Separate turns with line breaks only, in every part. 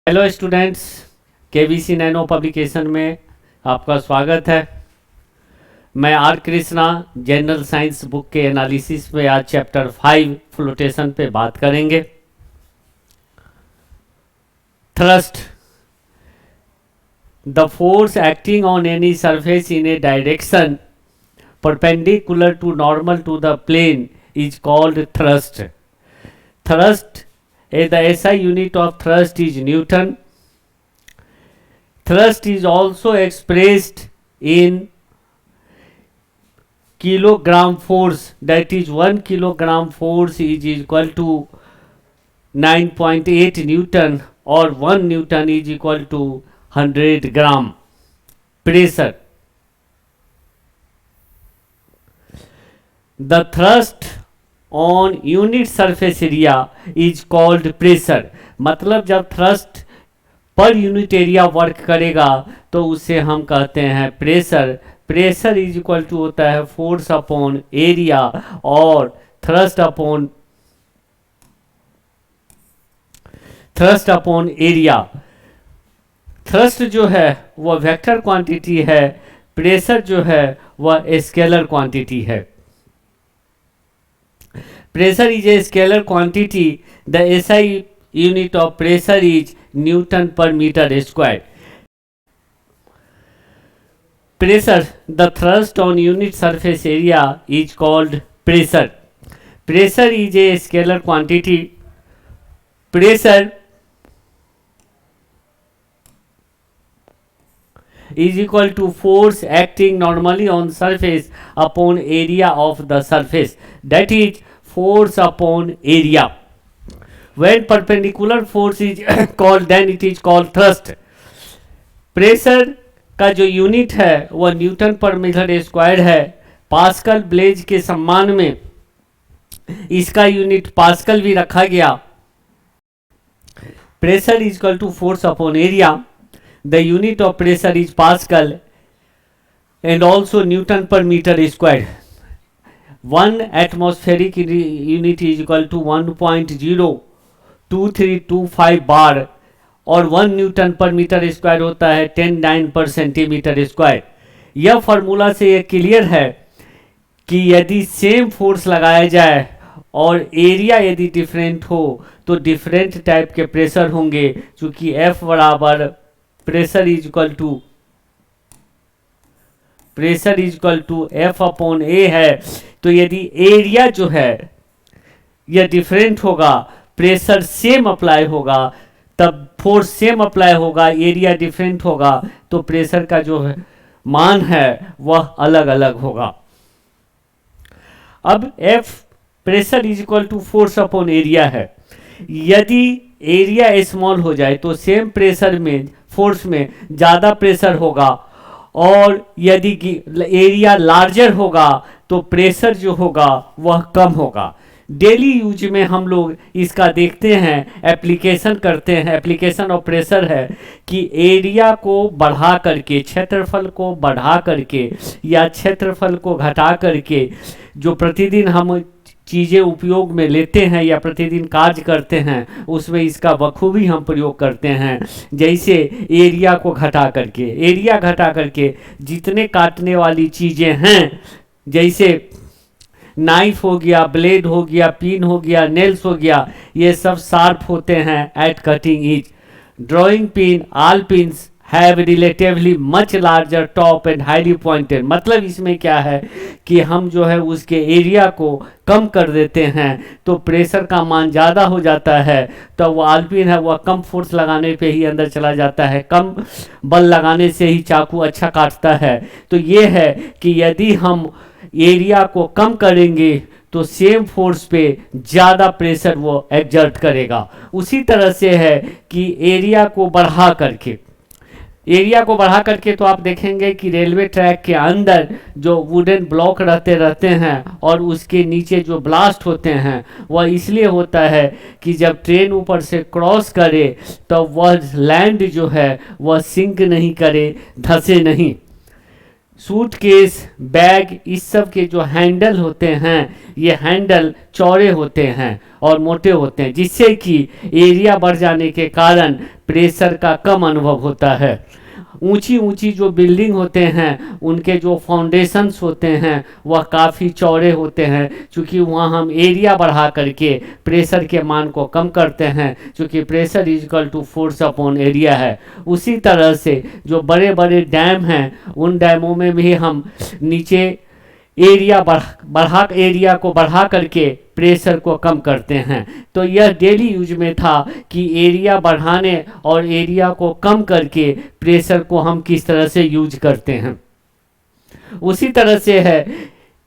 Hello students, KBC nano publication में आपका स्वागत है। मैं R Krishna general science book के एनालिसिस में आज चैप्टर 5 फ्लोटेशन पे बात करेंगे। Thrust, the force acting on any surface in a direction perpendicular to normal to the plane is called thrust. Thrust, the SI unit of thrust is Newton. Thrust is also expressed in kilogram force, that is 1 kilogram force is equal to 9.8 Newton or 1 Newton is equal to 100 gram pressure. The thrust on unit surface area is called pressure. मतलब जब thrust per unit area work करेगा तो उसे हम कहते हैं pressure. Pressure is equal to होता है फोर्स अपॉन एरिया और थ्रस्ट अपॉन एरिया। थ्रस्ट जो है वह वेक्टर क्वांटिटी है, प्रेशर जो है वह स्केलर क्वांटिटी है। Pressure is a scalar quantity. The SI unit of pressure is Newton per meter square. Pressure, the thrust on unit surface area is called pressure. Pressure is a scalar quantity. Pressure is equal to force acting normally on surface upon area of the surface. That is force upon area. When perpendicular force is called, then it is called thrust. Pressure का जो unit है वह newton per metre square है। Pascal Blaise के सम्मान में इसका unit pascal भी रखा गया। Pressure is equal to force upon area. The unit of pressure is pascal and also newton per metre square. 1 atmospheric unit is equal to 1.02325 bar और 1 Newton per metre square होता है 10⁹ पर centimetre square. यह formula से यह clear है कि यदि सेम फोर्स लगाया जाए और एरिया यदि डिफरेंट हो तो डिफरेंट टाइप के प्रेशर होंगे। चूंकि F बराबर pressure is equal to F upon A है, तो यदि एरिया जो है यह डिफरेंट होगा, प्रेशर सेम अप्लाई होगा, तब फोर्स सेम अप्लाई होगा, एरिया डिफरेंट होगा तो प्रेशर का जो है मान है वह अलग अलग होगा। अब F pressure is equal to force upon area है। यदि एरिया स्मॉल हो जाए तो सेम प्रेशर में फोर्स में ज़्यादा प्रेशर होगा और यदि एरिया लार्जर होगा तो प्रेशर जो होगा वह कम होगा। डेली यूज में हम लोग इसका देखते हैं, एप्लीकेशन करते हैं। एप्लीकेशन ऑफ प्रेशर है कि एरिया को बढ़ा करके, क्षेत्रफल को बढ़ा करके या क्षेत्रफल को घटा करके जो प्रतिदिन हम चीज़ें उपयोग में लेते हैं या प्रतिदिन कार्य करते हैं उसमें इसका बखूबी हम प्रयोग करते हैं। जैसे एरिया को घटा करके जितने काटने वाली चीज़ें हैं, जैसे नाइफ हो गया, ब्लेड हो गया, पिन हो गया, नेल्स हो गया, ये सब शार्प होते हैं at cutting edge. Drawing pin, all pins have relatively much larger top and highly pointed. मतलब इसमें क्या है कि हम जो है उसके एरिया को कम कर देते हैं तो प्रेशर का मान ज़्यादा हो जाता है, तो वो आलपिन है वह कम फोर्स लगाने पे ही अंदर चला जाता है, कम बल लगाने से ही चाकू अच्छा काटता है। तो ये है कि यदि हम एरिया को कम करेंगे तो सेम फोर्स पे ज़्यादा प्रेशर वो एक्सर्ट करेगा। उसी तरह से है कि एरिया को बढ़ा करके तो आप देखेंगे कि रेलवे ट्रैक के अंदर जो वुडन ब्लॉक रहते हैं और उसके नीचे जो ब्लास्ट होते हैं वह इसलिए होता है कि जब ट्रेन ऊपर से क्रॉस करे तो वह लैंड जो है वह सिंक नहीं करे, धंसे नहीं। सूटकेस, बैग, इस सब के जो हैंडल होते हैं ये हैंडल चौड़े होते हैं और मोटे होते हैं, जिससे कि एरिया बढ़ जाने के कारण प्रेशर का कम अनुभव होता है। ऊंची ऊंची जो बिल्डिंग होते हैं उनके जो फाउंडेशंस होते हैं वह काफ़ी चौड़े होते हैं, क्योंकि वहाँ हम एरिया बढ़ा करके प्रेशर के मान को कम करते हैं, क्योंकि pressure is equal to force upon area है। उसी तरह से जो बड़े बड़े डैम हैं उन डैमों में भी हम नीचे एरिया को बढ़ा करके प्रेशर को कम करते हैं। तो यह डेली यूज में था कि एरिया बढ़ाने और एरिया को कम करके प्रेशर को हम किस तरह से यूज करते हैं। उसी तरह से है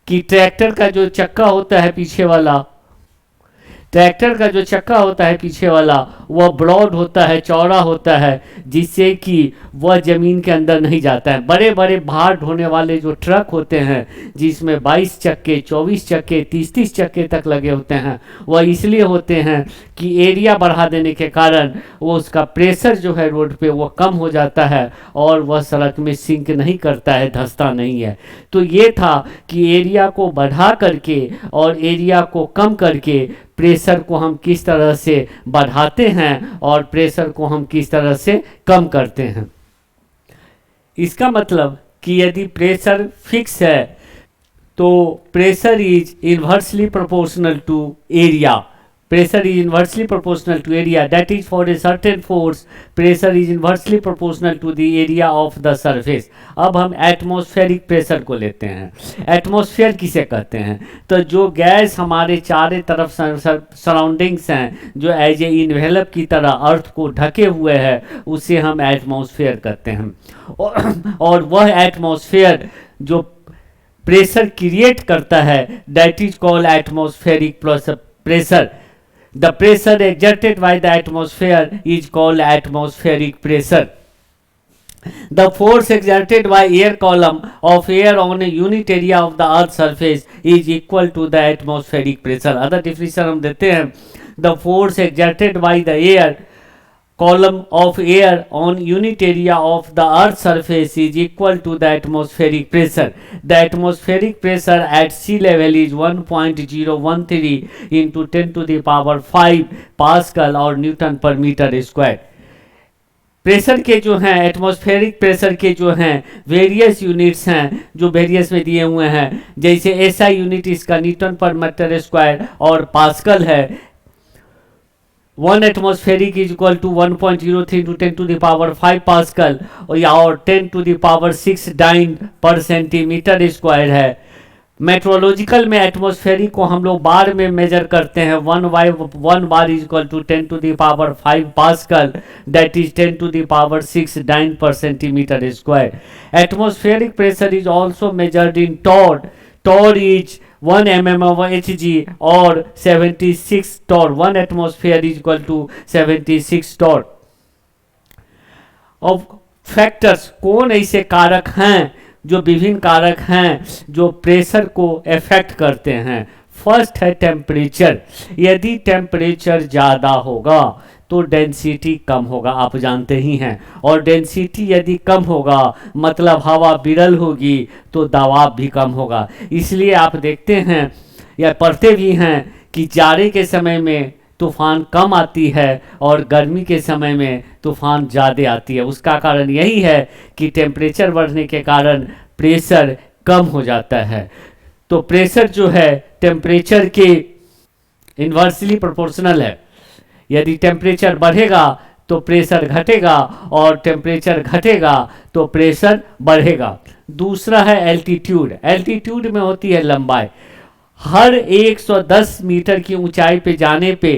कि ट्रैक्टर का जो चक्का होता है पीछे वाला, ट्रैक्टर का जो चक्का होता है पीछे वाला वह ब्रॉड होता है, चौड़ा होता है, जिससे कि वह ज़मीन के अंदर नहीं जाता है। बड़े बड़े भार ढोने वाले जो ट्रक होते हैं जिसमें 22 चक्के, 24 चक्के, 30-30 चक्के तक लगे होते हैं, वह इसलिए होते हैं कि एरिया बढ़ा देने के कारण वो उसका प्रेशर जो है रोड पे वो कम हो जाता है और वह सड़क में सिंक नहीं करता है, धंसता नहीं है। तो ये था कि एरिया को बढ़ा करके और एरिया को कम करके प्रेशर को हम किस तरह से बढ़ाते हैं और प्रेशर को हम किस तरह से कम करते हैं। इसका मतलब कि यदि प्रेशर फिक्स है तो pressure is inversely proportional to area. Pressure is inversely proportional to area. That is, for a certain force, pressure is inversely proportional to the area of the surface. अब हम एटमॉस्फेरिक प्रेशर को लेते हैं। Atmosphere किसे कहते हैं? तो जो गैस हमारे चारों तरफ सराउंडिंग्स हैं, जो एज ए इन्वेलप की तरह अर्थ को ढके हुए है, उसे हम एटमॉस्फेयर कहते हैं। और वह एटमॉस्फेयर जो प्रेशर क्रिएट करता है, that is called atmospheric pressure. The pressure exerted by the atmosphere is called atmospheric pressure. The force exerted by air column of air on a unit area of the earth's surface is equal to the atmospheric pressure. Other definition हम देते हैं, the force exerted by the air column of air on unit area of the earth's surface is equal to the atmospheric pressure. The atmospheric pressure at sea level is 1.013 into 10 to the power 5 pascal और Newton per metre square. Pressure के जो हैं, atmospheric pressure के जो हैं various units हैं जो various में दिए हुए हैं, जैसे एसआई यूनिट इसका न्यूटन पर मीटर स्क्वायर और पास्कल है। 1 atmospheric is equal to 1.03 into 10 to the power 5 pascal और 10 to the power 6 dyne per centimetre square है। मेट्रोलॉजिकल में एटमॉस्फेरिक को हम लोग बार में मेजर करते हैं। 1 bar is equal to 10 to the power 5 pascal, that is 10 to the power 6 dyne per centimetre square. Atmospheric pressure is also measured in torr. Torr is 1 mm/Hg और 76 torr. 1 atmosphere is equal to 76 torr. अब factors, कौन ऐसे कारक हैं जो विभिन्न कारक हैं जो प्रेशर को इफेक्ट करते हैं? फर्स्ट है टेम्परेचर। यदि टेम्परेचर ज़्यादा होगा तो डेंसिटी कम होगा, आप जानते ही हैं, और डेंसिटी यदि कम होगा मतलब हवा विरल होगी तो दबाव भी कम होगा। इसलिए आप देखते हैं या पढ़ते भी हैं कि जाड़े के समय में तूफान कम आती है और गर्मी के समय में तूफान ज़्यादा आती है। उसका कारण यही है कि टेम्परेचर बढ़ने के कारण प्रेशर कम हो जाता है। तो प्रेशर जो है टेम्परेचर के इन्वर्सली प्रोपोर्शनल है। यदि टेम्परेचर बढ़ेगा तो प्रेशर घटेगा और टेम्परेचर घटेगा तो प्रेशर बढ़ेगा। दूसरा है एल्टीट्यूड। एल्टीट्यूड में होती है लंबाई। हर 110 मीटर की ऊंचाई पे जाने पे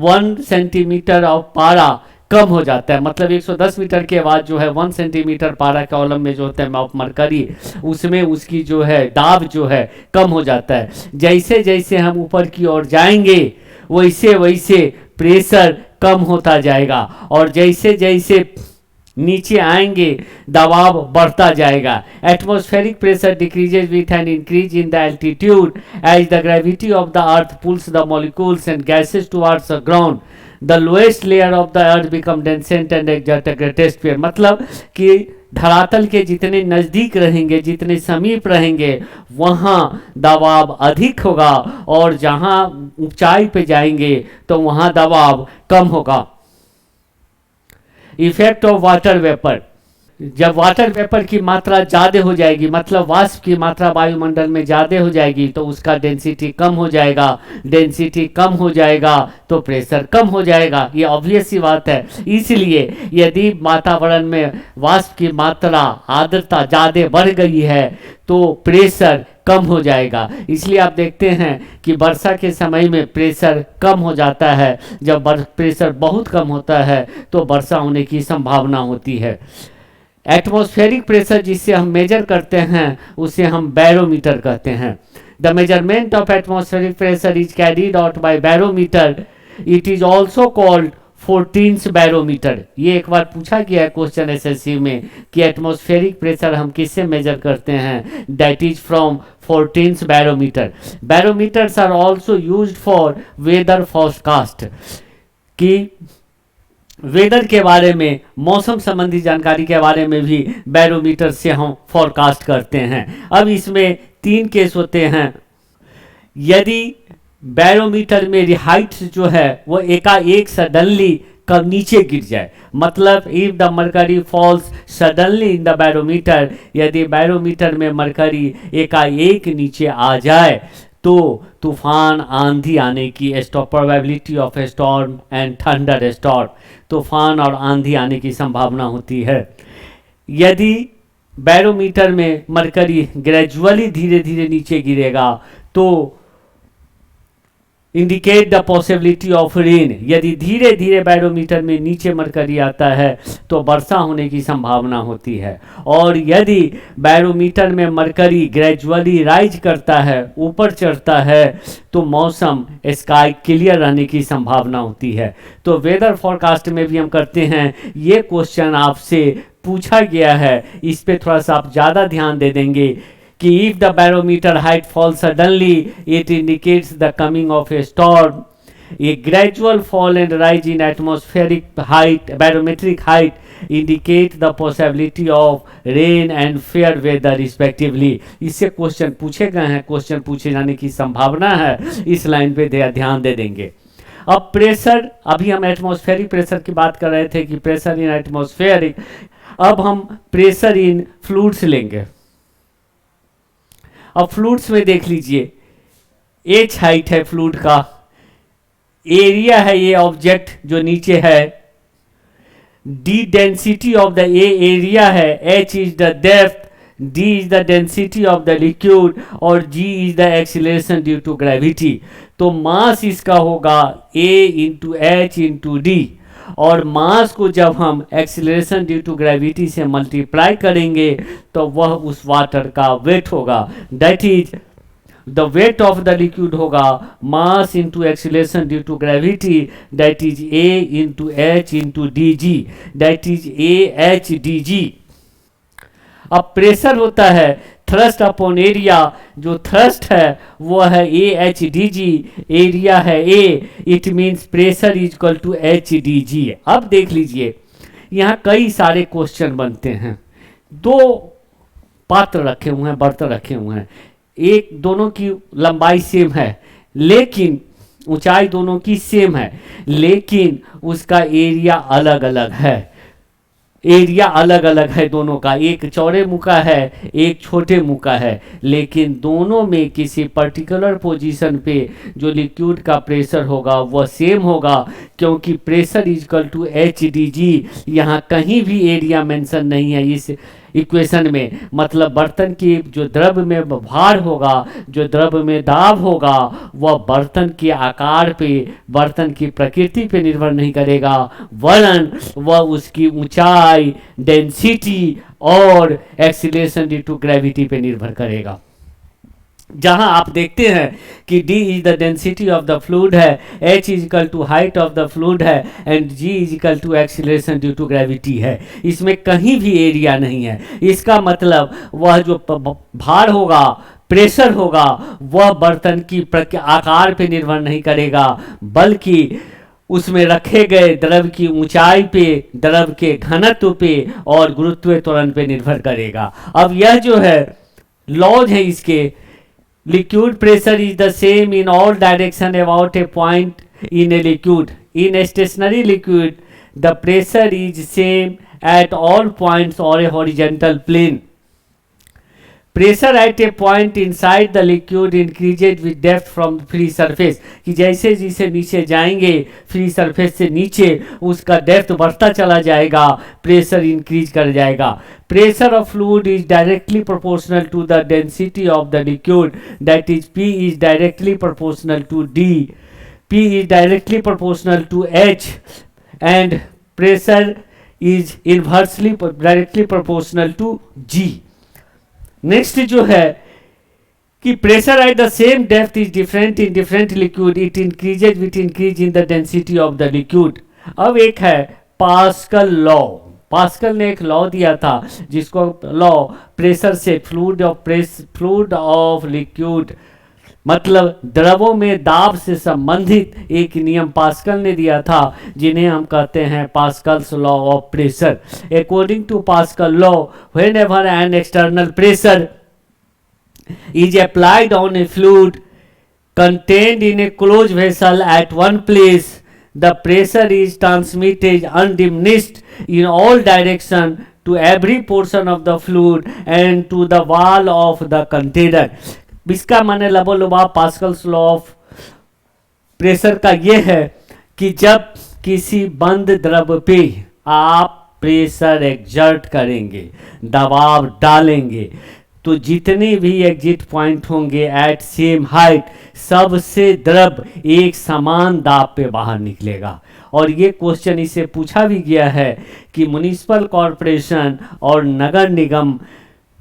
1 सेंटीमीटर ऑफ पारा कम हो जाता है। मतलब 110 मीटर के बाद जो है 1 सेंटीमीटर पारा कॉलम में जो होता है ऑफ मरकरी, उसमें उसकी जो है दाब जो है कम हो जाता है। जैसे जैसे हम ऊपर की ओर जाएंगे वैसे वैसे प्रेशर कम होता जाएगा और जैसे जैसे नीचे आएंगे दबाव बढ़ता जाएगा। Atmospheric pressure decreases with an increase in the altitude as the gravity of the earth pulls the molecules and gases towards the ground. The lowest layer of the earth become densest and exert a greatest fair. मतलब कि धरातल के जितने नज़दीक रहेंगे, जितने समीप रहेंगे, वहाँ दबाव अधिक होगा, और जहाँ ऊंचाई पे जाएंगे तो वहाँ दबाव कम होगा। इफेक्ट ऑफ वाटर वेपर, जब वाटर वेपर की मात्रा ज़्यादा हो जाएगी, मतलब वाष्प की मात्रा वायुमंडल में ज़्यादा हो जाएगी, तो उसका डेंसिटी कम हो जाएगा। डेंसिटी कम हो जाएगा तो प्रेशर कम हो जाएगा, ये ऑब्वियस सी बात है। इसलिए यदि वातावरण में वाष्प की मात्रा, आर्द्रता ज़्यादा बढ़ गई है तो प्रेशर कम हो जाएगा। इसलिए आप देखते हैं कि वर्षा के समय में प्रेशर कम हो जाता है। जब प्रेशर बहुत कम होता है तो वर्षा होने की संभावना होती है। एटमॉस्फेरिक प्रेशर जिससे हम मेजर करते हैं उसे हम बैरोमीटर कहते हैं। The measurement of atmospheric pressure is carried out by barometer. It is also called 14th barometer. ये एक बार पूछा गया है क्वेश्चन एसएससी में कि एटमॉस्फेरिक प्रेशर हम किससे मेजर करते हैं, that is from 14th barometer. Barometers are also used for weather forecast, कि वेदर के बारे में, मौसम संबंधी जानकारी के बारे में भी बैरोमीटर से हम फोरकास्ट करते हैं। अब इसमें 3 केस होते हैं। यदि बैरोमीटर में हाइट जो है वो एकाएक सडनली कब नीचे गिर जाए, मतलब if the mercury falls suddenly in the barometer, यदि बैरोमीटर में मरकरी एकाएक नीचे आ जाए तो तूफान, आंधी आने की probability of a storm and thunderstorm, तूफान और आंधी आने की संभावना होती है। यदि बैरोमीटर में मरकरी ग्रेजुअली धीरे धीरे नीचे गिरेगा तो indicate the possibility of rain, यदि धीरे धीरे बैरोमीटर में नीचे मरकरी आता है तो वर्षा होने की संभावना होती है। और यदि बैरोमीटर में मरकरी ग्रेजुअली राइज करता है, ऊपर चढ़ता है, तो मौसम स्काई क्लियर रहने की संभावना होती है। तो वेदर फोरकास्ट में भी हम करते हैं। ये क्वेश्चन आपसे पूछा गया है, इस पे थोड़ा सा आप ज़्यादा ध्यान दे देंगे कि if the barometer height falls suddenly, it indicates the coming of a storm. A gradual fall and rise in atmospheric height, barometric height, indicate the possibility of rain and fair weather respectively. इससे question पूछे गए हैं, question पूछे जाने की संभावना है, इस लाइन पे ध्यान दे देंगे। अब प्रेशर, अभी हम एटमॉस्फेरिक प्रेशर की बात कर रहे थे कि प्रेशर इन एटमॉस्फेरिक, अब हम प्रेशर इन फ्लूइड्स लेंगे। अब फ्लूइड्स में देख लीजिए, एच हाइट है फ्लूइड का, एरिया है ये ऑब्जेक्ट जो नीचे है, D density of the area है, H is the depth, D is the density of the liquid और G is the acceleration due to gravity. तो मास इसका होगा A into H into D, और मास को जब हम एक्सीलरेशन ड्यू टू ग्रेविटी से मल्टीप्लाई करेंगे तो वह उस वाटर का वेट होगा। That is the weight of the liquid होगा mass into acceleration due to gravity, that is A into H into D G, that is A H D G. अब pressure होता है थ्रस्ट अपॉन एरिया, जो thrust है वो है A H D G, area है A, it means pressure is equal to H D G. अब देख लीजिए, यहाँ कई सारे क्वेश्चन बनते हैं। 2 पात्र रखे हुए हैं, बर्तन रखे हुए हैं, एक दोनों की लंबाई सेम है, लेकिन ऊंचाई दोनों की सेम है, लेकिन उसका एरिया अलग अलग है। एरिया अलग अलग है दोनों का, एक चौड़े मुंह का है, एक छोटे मुंह का है, लेकिन दोनों में किसी पर्टिकुलर पोजीशन पे जो लिक्विड का प्रेशर होगा वह सेम होगा, क्योंकि pressure is equal to H D G. यहाँ कहीं भी एरिया मेंशन नहीं है इस इक्वेशन में, मतलब बर्तन की जो द्रव में भार होगा, जो द्रव में दाब होगा, वह बर्तन के आकार पे, बर्तन की प्रकृति पे निर्भर नहीं करेगा, वरन वह उसकी ऊंचाई, डेंसिटी और एक्सीलरेशन ड्यू टू ग्रेविटी पे निर्भर करेगा। जहां आप देखते हैं कि d is the density of the fluid है, h is equal to height of the fluid है and g is equal to acceleration due to gravity है, इसमें कहीं भी एरिया नहीं है। इसका मतलब वह जो भार होगा, प्रेशर होगा, वह बर्तन की आकार पे निर्भर नहीं करेगा, बल्कि उसमें रखे गए द्रव की ऊंचाई पे, द्रव के घनत्व पे और गुरुत्वीय त्वरण पे निर्भर करेगा। अब यह जो है लॉज है इसके, liquid pressure is the same in all direction about a point in a liquid, in a stationary liquid the pressure is same at all points और a horizontal plane. Pressure at a point inside the liquid increases with depth from free surface, कि जैसे जैसे नीचे जाएंगे free surface से नीचे उसका depth बढ़ता चला जाएगा, प्रेशर इंक्रीज कर जाएगा। Pressure of fluid is directly proportional to the density of the liquid, that is P is directly proportional to D, P is directly proportional to H and pressure is inversely directly proportional to G। Next जो है कि pressure at the same depth is different in different liquid, it increases with increase in the density of the liquid. अब एक है pascal law. Pascal ने एक law दिया था जिसको लॉ प्रेशर से फ्लूइड ऑफ लिक्विड, मतलब द्रवों में दाब से संबंधित एक नियम पास्कल ने दिया था, जिन्हें हम कहते हैं Pascal's law of pressure. According to Pascal law, whenever an external pressure is applied on a fluid contained in a closed vessel at one place, the pressure is transmitted undiminished in all directions to every portion of the fluid and to the wall of the container। इसका माने लबोलुबा Pascal's law of pressure का ये है कि जब किसी बंद द्रव पे आप प्रेशर एक्सर्ट करेंगे, दबाव डालेंगे, तो जितने भी एग्जिट पॉइंट होंगे एट सेम हाइट, सबसे द्रव एक समान दाब पे बाहर निकलेगा। और ये क्वेश्चन इससे पूछा भी गया है कि म्युनिसिपल कॉरपोरेशन और नगर निगम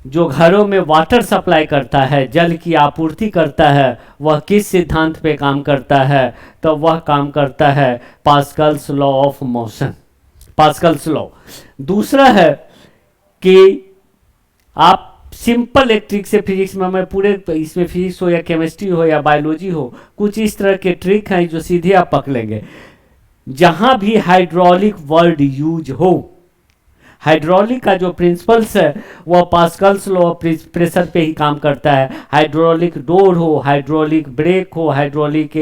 जो घरों में वाटर सप्लाई करता है, जल की आपूर्ति करता है, वह किस सिद्धांत पे काम करता है? तो वह काम करता है Pascal's law of motion, Pascal's law. दूसरा है कि आप सिंपल इलेक्ट्रिक से फिजिक्स में, मैं पूरे इसमें फिजिक्स हो या केमिस्ट्री हो या बायोलॉजी हो, कुछ इस तरह के ट्रिक हैं जो सीधे आप पकड़ लेंगे। जहां भी हाइड्रोलिक वर्ड यूज हो, हाइड्रोलिक का जो प्रिंसिपल्स है वह पास्कल्स लॉ ऑफ प्रेशर पे ही काम करता है। हाइड्रोलिक डोर हो, हाइड्रोलिक ब्रेक हो, हाइड्रोलिक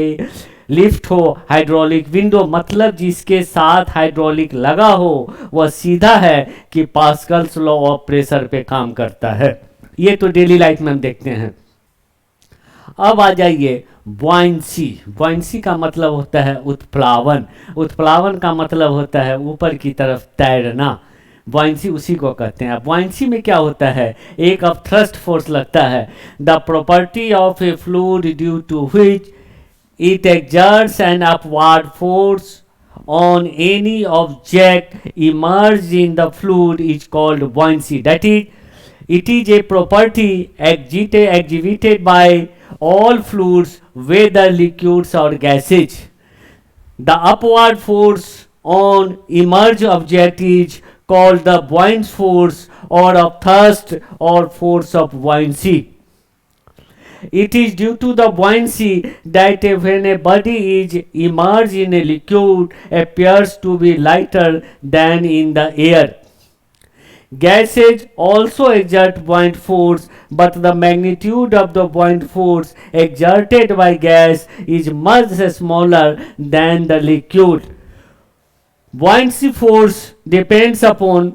लिफ्ट हो, हाइड्रोलिक विंडो, मतलब जिसके साथ हाइड्रोलिक लगा हो वह सीधा है कि पास्कल्स लॉ ऑफ प्रेशर पे काम करता है। ये तो डेली लाइफ में हम देखते हैं। अब आ जाइए बॉयंसी। बॉयंसी का मतलब होता है उत्प्लावन। उत्प्लावन का मतलब होता है ऊपर की तरफ तैरना। बॉयंसी उसी को कहते हैं। बॉयंसी में क्या होता है? एक अब थ्रस्ट फोर्स लगता है। The property of a fluid due to which it exerts an upward force on any object immersed in the fluid is called buoyancy. That is, it is a property exhibited by all fluids, whether liquids or gases. The upward force on immersed object is called the buoyant force or of thrust or force of buoyancy. It is due to the buoyancy that when a body is immersed in a liquid appears to be lighter than in the air. Gases also exert buoyant force, but the magnitude of the buoyant force exerted by gas is much smaller than the liquid. Buoyancy force depends upon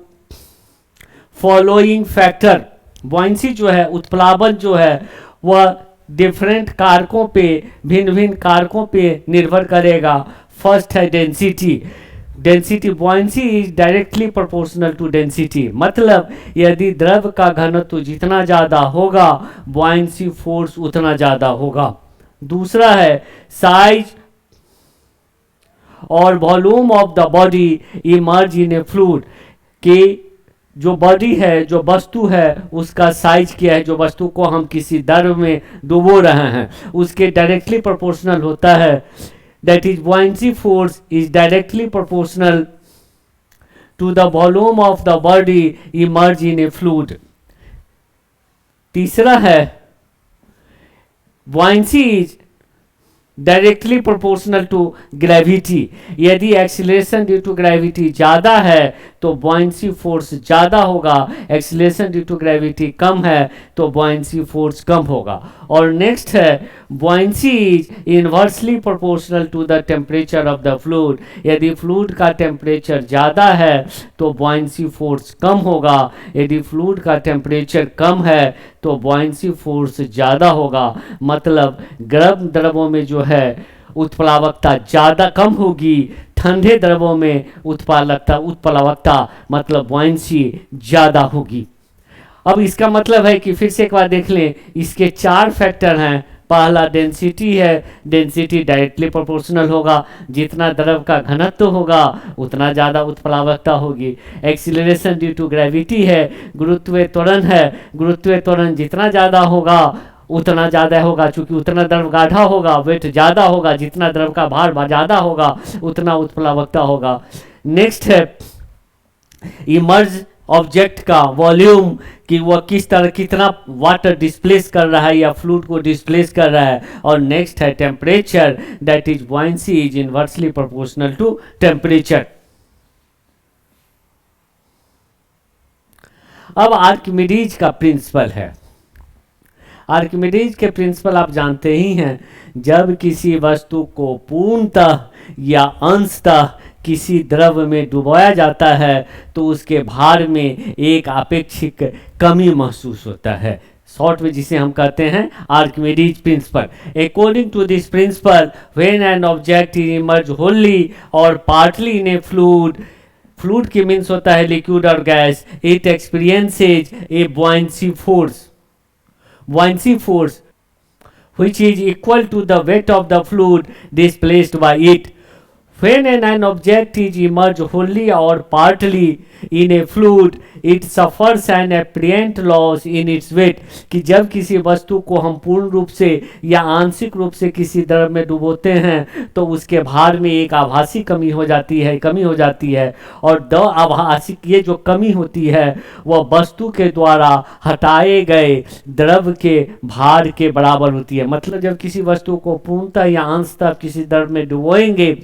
following factor. buoyancy जो है, उत्प्लावन जो है, वह different कारकों पे, भिन्न भिन्न कारकों पे निर्भर करेगा। फर्स्ट है density. Density, buoyancy is directly proportional to density, मतलब यदि द्रव का घनत्व जितना ज़्यादा होगा buoyancy फोर्स उतना ज़्यादा होगा। दूसरा है साइज और volume of the body emerge in a fluid, कि जो बॉडी है, जो वस्तु है, उसका साइज क्या है, जो वस्तु को हम किसी द्रव में डुबो रहे हैं, उसके डायरेक्टली प्रोपोर्शनल होता है। That is buoyancy force is directly proportional to the volume of the body emerge in a fluid. तीसरा है buoyancy is directly proportional to gravity. यदि एक्सीलरेशन ड्यू टू ग्रेविटी ज़्यादा है तो बॉयंसी फोर्स ज़्यादा होगा, एक्सीलरेशन ड्यू टू ग्रेविटी कम है तो बॉयंसी फोर्स कम होगा। और नेक्स्ट है buoyancy is inversely proportional to the temperature of the fluid. यदि फ्लूइड का टेम्परेचर ज़्यादा है तो बॉयंसी फोर्स कम होगा, यदि फ्लूइड का टेम्परेचर कम है तो बॉयंसी फोर्स ज़्यादा होगा। मतलब गर्म द्रवों में जो है उत्प्लावकता ज़्यादा कम होगी, ठंडे द्रवों में उत्प्लावकता मतलब बॉयंसी ज़्यादा होगी। अब इसका मतलब है कि फिर से एक बार देख लें, इसके 4 फैक्टर हैं। पहला डेंसिटी है, डेंसिटी डायरेक्टली प्रोपोर्शनल होगा, जितना द्रव का घनत्व होगा उतना ज़्यादा उत्प्लावकता होगी। एक्सीलरेशन ड्यू टू ग्रेविटी है, गुरुत्वीय त्वरण है, गुरुत्वीय त्वरण जितना ज़्यादा होगा उतना ज़्यादा होगा, चूंकि उतना द्रव गाढ़ा होगा, वेट ज़्यादा होगा, जितना द्रव का भार ज़्यादा होगा उतना उत्प्लावकता होगा। नेक्स्ट है इमर्ज ऑब्जेक्ट का वॉल्यूम, कि वह किस तरह कितना वाटर डिस्प्लेस कर रहा है या फ्लूइड को डिस्प्लेस कर रहा है। और नेक्स्ट है temperature, that is buoyancy is inversely proportional to temperature. अब आर्किमिडीज का प्रिंसिपल है। आर्किमिडीज के प्रिंसिपल आप जानते ही हैं, जब किसी वस्तु को पूर्णतः या अंशतः किसी द्रव में डुबोया जाता है तो उसके भार में एक अपेक्षिक कमी महसूस होता है, शॉर्ट में जिसे हम कहते हैं Archimedes principle. According to this principle when an object is immerse wholly और partly in a fluid, fluid की मीन्स होता है लिक्विड और gas, it experiences a buoyancy force which is equal to the weight of the fluid displaced by it. When an object is immersed wholly or partly in a fluid, it suffers an apparent loss in its weight। कि जब किसी वस्तु को हम पूर्ण रूप से या आंशिक रूप से किसी द्रव में डुबोते हैं तो उसके भार में एक आभासी कमी हो जाती है और द आभासी ये जो कमी होती है वह वस्तु के द्वारा हटाए गए द्रव के भार के बराबर होती है। मतलब जब किसी वस्तु को पूर्णतः या अंशतः किसी द्रव में डुबोएंगे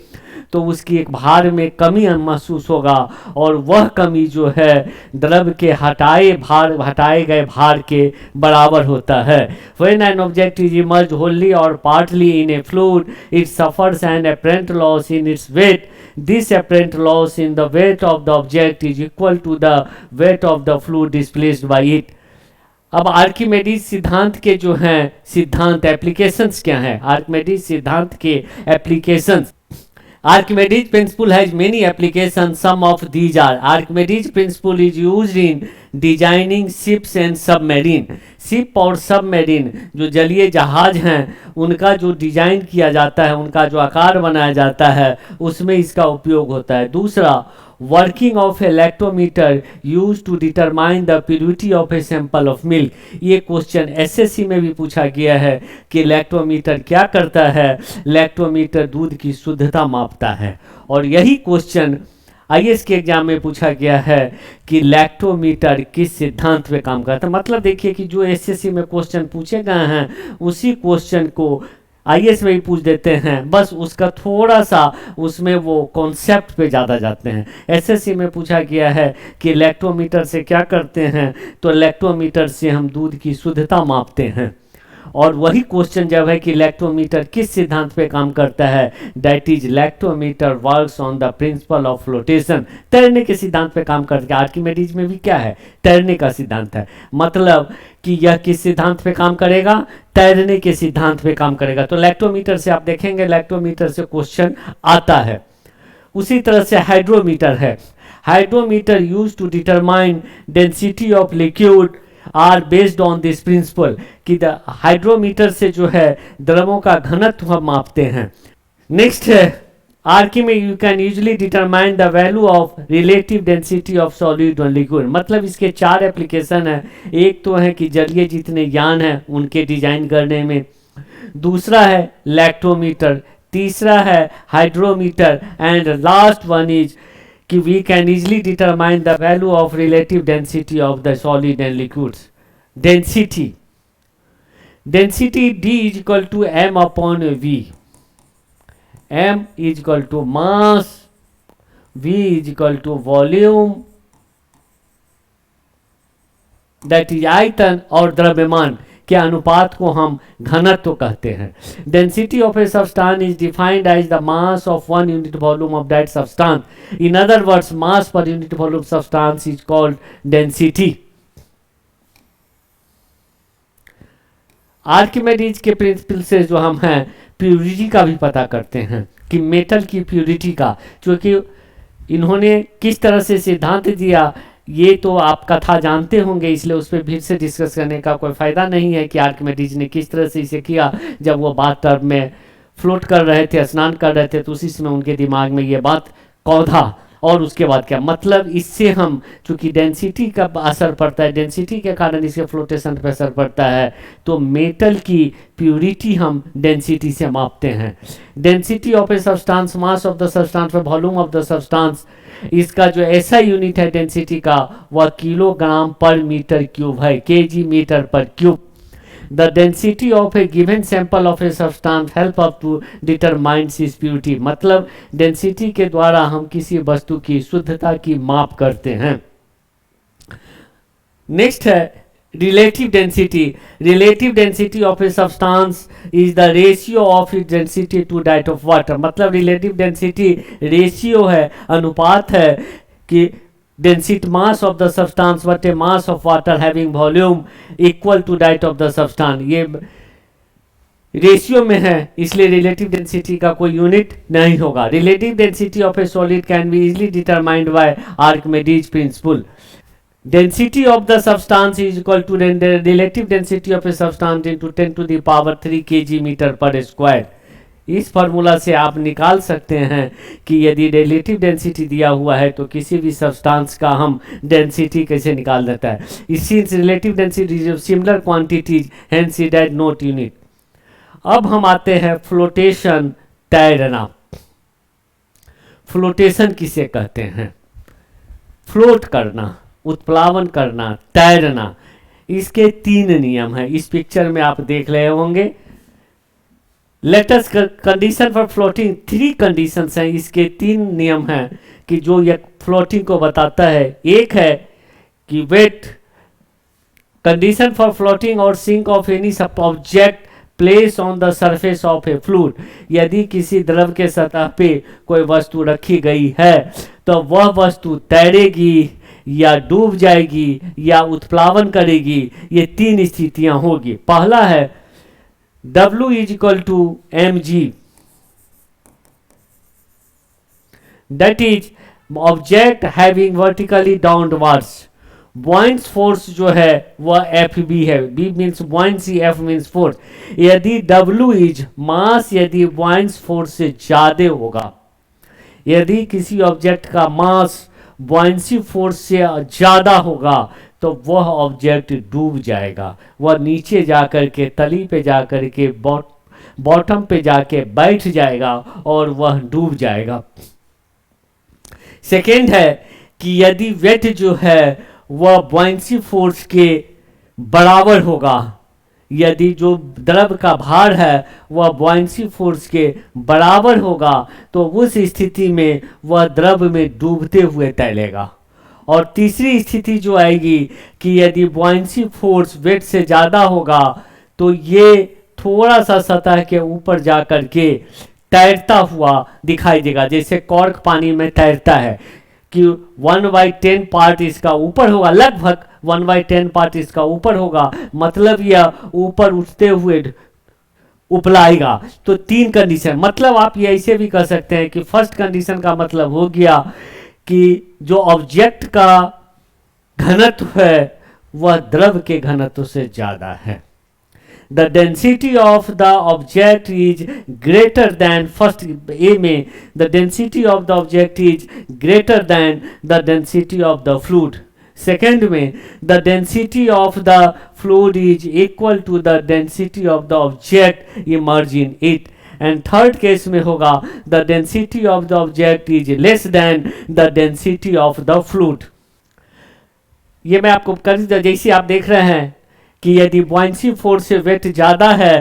तो उसकी एक भार में कमी महसूस होगा और वह कमी जो है द्रव के हटाए गए भार के बराबर होता है। When an object is immersed wholly or partly in a fluid, it suffers an apparent loss in its weight. This apparent loss in the weight of the object is equal to the weight of the fluid displaced by it. अब Archimedes सिद्धांत के जो हैं सिद्धांत applications क्या हैं? Archimedes सिद्धांत के applications, Archimedes principle has many applications. Some of these are: Archimedes principle is used in designing ships and submarine. Ship और सबमरीन जो जलीय जहाज हैं उनका जो डिजाइन किया जाता है, उनका जो आकार बनाया जाता है उसमें इसका उपयोग होता है। दूसरा, working of electrometer use to determine the purity of a sample of milk. ये क्वेश्चन एसएससी में भी पूछा गया है कि इलेक्ट्रोमीटर क्या करता है? इलेक्ट्रोमीटर दूध की शुद्धता मापता है। और यही क्वेश्चन आईएएस के एग्जाम में पूछा गया है कि लैक्टोमीटर किस सिद्धांत पे काम करता है। मतलब देखिए कि जो एसएससी में क्वेश्चन पूछे गए हैं उसी क्वेश्चन को आईएएस में भी पूछ देते हैं, बस उसका थोड़ा सा उसमें वो कॉन्सेप्ट पे ज़्यादा जाते हैं। एसएससी में पूछा गया है कि लैक्टोमीटर से क्या करते हैं, तो लैक्टोमीटर से हम दूध की शुद्धता मापते हैं। और वही क्वेश्चन जब है कि लैक्टोमीटर किस सिद्धांत पे काम करता है, that is lactometer works on the principle of flotation. तैरने के सिद्धांत पे काम करता है। आर्किमिडीज में भी क्या है? तैरने का सिद्धांत है। मतलब कि यह किस सिद्धांत पे काम करेगा? तैरने के सिद्धांत पे काम करेगा। तो लैक्टोमीटर से आप देखेंगे, लैक्टोमीटर से क्वेश्चन आता है। उसी तरह से हाइड्रोमीटर है। Hydrometer use to determine density of liquid are based on this principle, कि हाइड्रोमीटर से जो है द्रवों का घनत्व हम मापते हैं। नेक्स्ट है Archimedes you can usually determine the value of relative density of solid और लिक्विड। मतलब इसके 4 एप्लीकेशन है। एक तो है कि जलीय जितने यान हैं उनके डिजाइन करने में, दूसरा है लैक्टोमीटर, तीसरा है hydrometer and last one is कि we can easily determine the value of relative density of the solid and liquids. Density D is equal to m upon v. m is equal to mass, v is equal to volume, that is आयतन, और द्रव्यमान के अनुपात को हम घनत्व कहते हैं। Density of a substance is defined as the mass of one unit volume of that substance. In other words, mass per unit volume substance is called density. Archimedes के प्रिंसिपल से जो हम हैं प्यूरिटी का भी पता करते हैं कि मेटल की प्यूरिटी का, क्योंकि इन्होंने किस तरह से सिद्धांत दिया ये तो आप कथा जानते होंगे, इसलिए उस पर फिर से डिस्कस करने का कोई फायदा नहीं है कि आर्किमिडीज ने किस तरह से इसे किया। जब वो बाथ में फ्लोट कर रहे थे, स्नान कर रहे थे, तो उसी समय उनके दिमाग में ये बात कौधा। और उसके बाद क्या मतलब, इससे हम चूंकि डेंसिटी का असर पड़ता है, डेंसिटी के कारण इसके फ्लोटेशन पर असर पड़ता है, तो मेटल की प्यूरिटी हम डेंसिटी से मापते हैं। Density of a substance, mass of the substance, volume of the substance, इसका जो ऐसा यूनिट है डेंसिटी का वह किलोग्राम पर मीटर क्यूब है, KG metre per cube. The density of a given sample of a substance help up to determine its purity, मतलब density के द्वारा हम किसी वस्तु की शुद्धता की माप करते हैं। नेक्स्ट है relative density. Relative density of a substance is the ratio of its density to that of water. मतलब relative density ratio है, अनुपात है कि density mass of the substance but a mass of water having volume equal to that of the substance. ये ratio में है, इसलिए relative density का कोई यूनिट नहीं होगा। Relative density of A solid can be easily determined by Archimedes principal. Density of the substance is equal to the relative density of a substance into 10 to the power 3 kg meter per square। इस formula से आप निकाल सकते हैं कि यदि relative density दिया हुआ है तो किसी भी सब्सटेंस का हम डेंसिटी कैसे निकाल देता है। इसी relative density similar quantities hence it has note unit. अब हम आते हैं फ्लोटेशन, तैरना। फ्लोटेशन किसे कहते हैं? फ्लोट करना, उत्प्लावन करना, तैरना। इसके 3 नियम हैं, इस पिक्चर में आप देख रहे होंगे। Latest condition for floating, 3 conditions हैं, इसके 3 नियम हैं कि जो ये फ्लोटिंग को बताता है। एक है कि वेट कंडीशन फॉर फ्लोटिंग और सिंक ऑफ एनी सब object place on the surface of a fluid. यदि किसी द्रव के सतह पे कोई वस्तु रखी गई है तो वह वस्तु तैरेगी या डूब जाएगी या उत्प्लावन करेगी। ये 3 स्थितियां होगी। पहला है W is equal to mg, that is object having vertically downwards. Buoyant force जो है वह FB है, B means buoyancy, F means force. यदि W इज मास, यदि बॉइंस फोर्स से ज्यादा होगा, यदि किसी ऑब्जेक्ट का मास बॉयंसी फोर्स से ज़्यादा होगा तो वह ऑब्जेक्ट डूब जाएगा, वह नीचे जाकर के तली पे जाकर के बॉटम पे जाके बैठ जाएगा और वह डूब जाएगा। सेकेंड है कि यदि वेट जो है वह बॉयंसी फोर्स के बराबर होगा, यदि जो द्रव का भार है वह बॉयंसी फोर्स के बराबर होगा तो उस स्थिति में वह द्रव में डूबते हुए तैरेगा। और तीसरी स्थिति जो आएगी कि यदि बॉयंसी फोर्स वेट से ज़्यादा होगा तो ये थोड़ा सा सतह के ऊपर जाकर के तैरता हुआ दिखाई देगा, जैसे कॉर्क पानी में तैरता है कि 1/10 पार्ट इसका ऊपर होगा, लगभग 1/10 पार्ट इसका ऊपर होगा, मतलब यह ऊपर उठते हुए उपलाएगा। तो 3 कंडीशन, मतलब आप ये ऐसे भी कह सकते हैं कि फर्स्ट कंडीशन का मतलब हो गया कि जो ऑब्जेक्ट का घनत्व है वह द्रव के घनत्व से ज़्यादा है। The density of the object is greater than, first A में the density of the object is greater than the density of the fluid. Second में the density of the fluid is equal to the density of the object immersed in it. And third case में होगा the density of the object is less than the density of the fluid. ये मैं आपको कर, जैसे आप देख रहे हैं कि यदि बॉयंसी फोर्स से वेट ज़्यादा है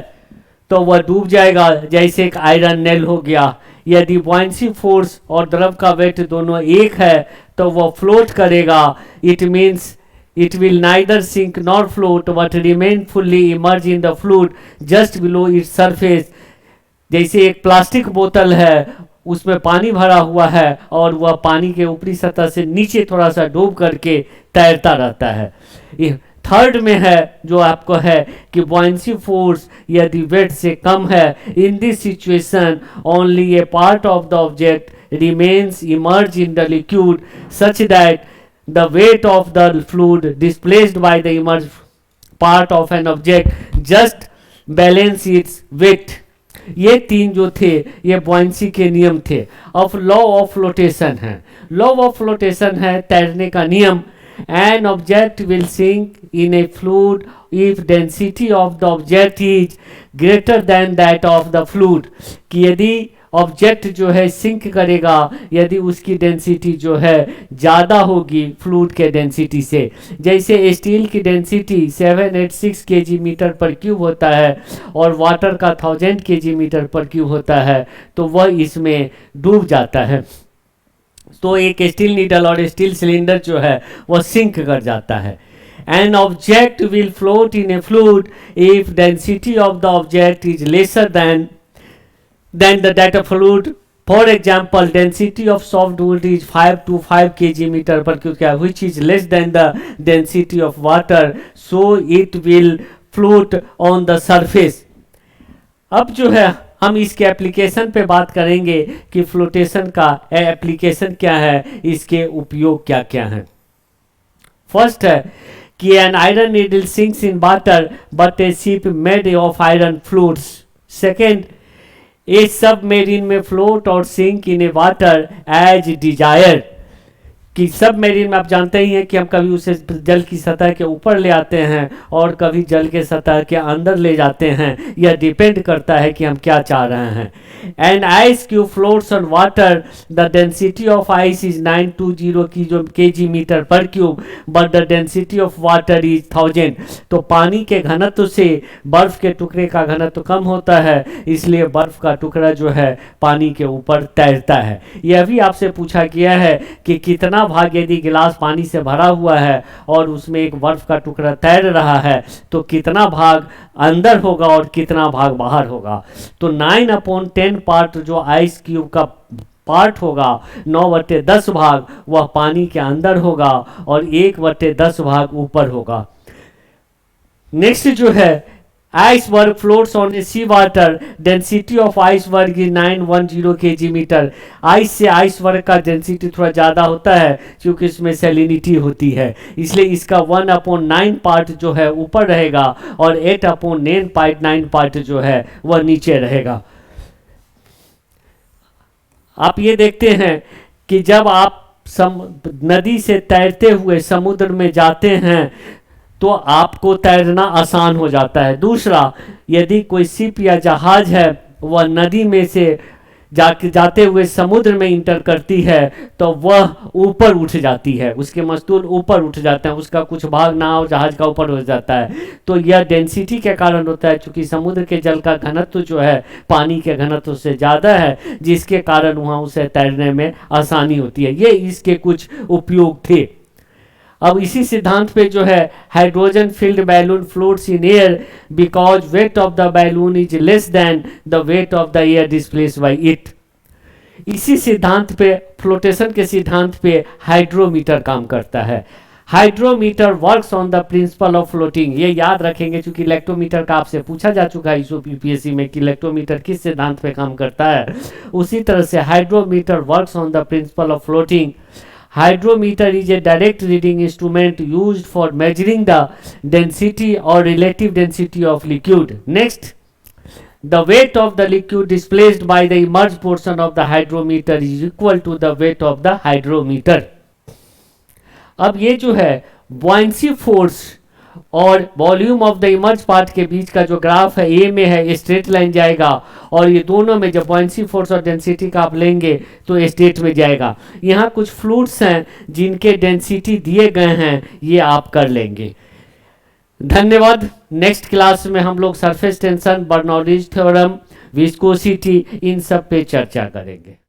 तो वह डूब जाएगा, जैसे एक आयरन नेल हो गया यदि buoyancy फोर्स और द्रव का वेट दोनों एक है तो वह फ्लोट करेगा. It means it will neither sink nor float but remain fully immersed in the fluid just below its surface. जैसे एक प्लास्टिक बोतल है, उसमें पानी भरा हुआ है और वह पानी के ऊपरी सतह से नीचे थोड़ा सा डूब करके तैरता रहता है. थर्ड में है जो आपको है कि buoyancy फोर्स यदि वेट से कम है, in this situation only A part of the object remains emerge in the liquid such that the weight of the fluid displaced by the immersed part of an object just balance its weight. ये तीन जो थे ये buoyancy के नियम थे. अब law of flotation है. लॉ ऑफ फ्लोटेशन है तैरने का नियम. An object will sink in a fluid if density of the object is greater than that of the fluid. कि यदि ऑब्जेक्ट जो है सिंक करेगा यदि उसकी डेंसिटी जो है ज़्यादा होगी फ्लूइड के डेंसिटी से. जैसे स्टील की density 786 kg metre per cube होता है और वाटर का 1000 kg मीटर पर क्यूब होता है, तो वह इसमें डूब जाता है. तो एक स्टील नीडल और स्टील सिलेंडर जो है वह सिंक कर जाता है. An object will float in a fluid if density of the object is lesser than the data fluid. For example, density of soft wood is 5 to 5 kg meter per cube, which is less than the density of water, so it will float on the surface. अब जो है हम इसके application पे बात करेंगे कि flotation का एप्लीकेशन क्या है, इसके उपयोग क्या क्या हैं. फर्स्ट है कि an iron needle sinks in water but a ship made of iron floats. Second, a submarine may float और sink in a water as desire. कि सबमेरीन में आप जानते ही हैं कि हम कभी उसे जल की सतह के ऊपर ले आते हैं और कभी जल के सतह के अंदर ले जाते हैं. यह डिपेंड करता है कि हम क्या चाह रहे हैं. And ice cube floats on water. The density of ice is 920 की जो kg metre per cube, but the density of water is 1000. तो पानी के घनत्व से बर्फ के टुकड़े का घनत्व कम होता है, इसलिए बर्फ का टुकड़ा जो है पानी के ऊपर तैरता है. यह भी आपसे पूछा गया है कि कितना भाग यदि गिलास पानी से भरा हुआ है और उसमें एक बर्फ का टुकड़ा तैर रहा है तो कितना भाग अंदर होगा और कितना भाग बाहर होगा. तो 9/10 पार्ट जो आइस क्यूब का पार्ट होगा, 9/10 भाग वह पानी के अंदर होगा और 1/10 भाग ऊपर होगा. नेक्स्ट जो है iceberg floats on a sea water. Density of iceberg is 910 kg metre. Ice से आइसबर्ग का डेंसिटी थोड़ा ज़्यादा होता है क्योंकि इसमें सैलिनिटी होती है, इसलिए इसका 1/9 पार्ट जो है ऊपर रहेगा और 8/9 पार्ट जो है वह नीचे रहेगा. आप ये देखते हैं कि जब आप नदी से तैरते हुए समुद्र में जाते हैं तो आपको तैरना आसान हो जाता है. दूसरा, यदि कोई शिप या जहाज है वह नदी में से जाते हुए समुद्र में इंटर करती है तो वह ऊपर उठ जाती है, उसके मस्तूल ऊपर उठ जाते हैं, उसका कुछ भाग नाव जहाज का ऊपर हो जाता है. तो यह डेंसिटी के कारण होता है, क्योंकि समुद्र के जल का घनत्व जो है पानी के घनत्व से ज़्यादा है, जिसके कारण वहाँ उसे तैरने में आसानी होती है. ये इसके कुछ उपयोग थे. अब इसी सिद्धांत पे जो है hydrogen field balloon floats in air because wait of the balloon is less than the weight of the air displaced by it. इसी सिद्धांत पे, फ्लोटेशन के सिद्धांत पे हाइड्रोमीटर काम करता है. Hydrometer works on the principle of floating. ये याद रखेंगे क्योंकि इलेक्ट्रोमीटर का आपसे पूछा जा चुका है इसो यूपीएससी में कि इलेक्ट्रोमीटर किस सिद्धांत पे काम करता है. उसी तरह से hydrometer works on the principle of floating. Hydrometer is a direct reading instrument used for measuring the density or relative density of liquid. Next, the weight of the liquid displaced by the immersed portion of the hydrometer is equal to the weight of the hydrometer. अब ये जो है buoyancy force और volume of the emerge part के बीच का जो graph है ए में है, स्ट्रेट लाइन जाएगा और ये दोनों में जब बुयांसी फोर्स और डेंसिटी का आप लेंगे तो स्ट्रेट में जाएगा. यहाँ कुछ फ्लूइड्स हैं जिनके डेंसिटी दिए गए हैं, ये आप कर लेंगे. धन्यवाद. नेक्स्ट क्लास में हम लोग surface tension, Bernoulli's theorem, viscosity, इन सब पे चर्चा करेंगे।